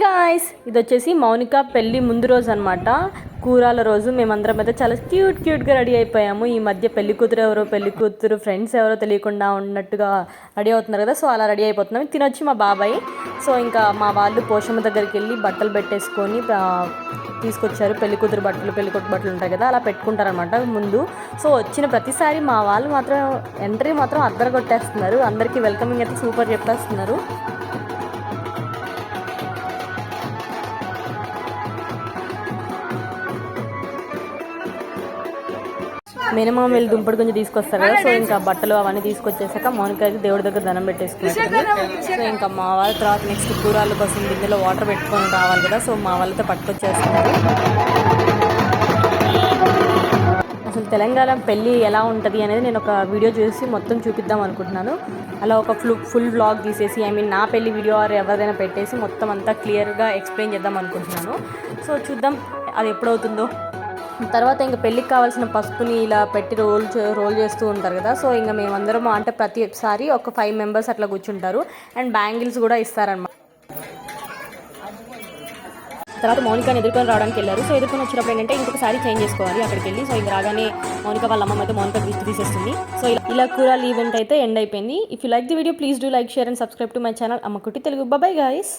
Guys, ఇది వచ్చేసి మౌనిక పెళ్ళి ముందు రోజు అనమాట. కూరాల రోజు మేమందరం అయితే చాలా క్యూట్గా రెడీ అయిపోయాము. ఈ మధ్య పెళ్లి కూతురు ఎవరో పెళ్లి కూతురు ఫ్రెండ్స్ ఎవరో తెలియకుండా ఉన్నట్టుగా రెడీ అవుతున్నారు కదా. సో అలా రెడీ అయిపోతున్నాం. తినొచ్చి మా బాబాయ్. సో ఇంకా మా వాళ్ళు పోషమ్మ దగ్గరికి వెళ్ళి బట్టలు పెట్టేసుకొని తీసుకొచ్చారు. పెళ్లి కూతురు బట్టలు పెళ్లి కొట్టు బట్టలు ఉంటాయి కదా, అలా పెట్టుకుంటారనమాట ముందు. సో వచ్చిన ప్రతిసారి మా వాళ్ళు మాత్రం ఎంట్రీ మాత్రం అద్దరు కొట్టేస్తున్నారు. అందరికీ వెల్కమింగ్ అయితే సూపర్ చెప్పేస్తున్నారు. మినిమం వీళ్ళు దుంపడు కొంచెం తీసుకొస్తారు కదా. సో ఇంకా బట్టలు అవన్నీ తీసుకొచ్చేసాక మౌనిక అయితే దేవుడి దగ్గర దండం పెట్టేసుకుంటుంది. సో ఇంకా మా వాళ్ళ తర్వాత నెక్స్ట్ కూరాల కోసం గిన్నెలో వాటర్ పెట్టుకొని రావాలి కదా. సో మా వాళ్ళతో పట్టుకొచ్చేస్తున్నారు. అసలు తెలంగాణ పెళ్ళి ఎలా ఉంటుంది అనేది నేను ఒక వీడియో చూసి మొత్తం చూపిద్దాం అనుకుంటున్నాను. అలా ఒక ఫుల్ వ్లాగ్ తీసేసి నా పెళ్ళి వీడియో ఎవరిదైనా పెట్టేసి మొత్తం అంతా క్లియర్గా ఎక్స్ప్లెయిన్ చేద్దాం అనుకుంటున్నాను. సో చూద్దాం అది ఎప్పుడవుతుందో. తర్వాత ఇంకా పెళ్ళికి కావాల్సిన పసుపుని ఇలా పెట్టి రోల్ చేస్తూ ఉంటారు కదా. సో ఇంకా మేమందరం అంటే ప్రతిసారి ఒక 5 మెంబర్స్ అట్లా కూర్చుంటారు. అండ్ బ్యాంగిల్స్ కూడా ఇస్తారన్నమాట. తర్వాత మౌనికని ఎదుర్కొని రావడానికి వెళ్ళారు. సో ఎదుర్కొని వచ్చినప్పుడు ఏంటంటే ఇంకొకసారి చేంజ్ చేసుకోవాలి అక్కడికి వెళ్ళి. సో ఇంకా రాగానే మౌనిక వాళ్ళ అమ్మ అయితే మౌనిక గిఫ్ట్ తీసేస్తుంది. సో ఇలా కూరల్ ఈవెంట్ అయితే ఎండ్ అయిపోయింది. If you like the video please do like, share and subscribe to my channel అమ్మ కుట్టి తెలుగు. Bye guys.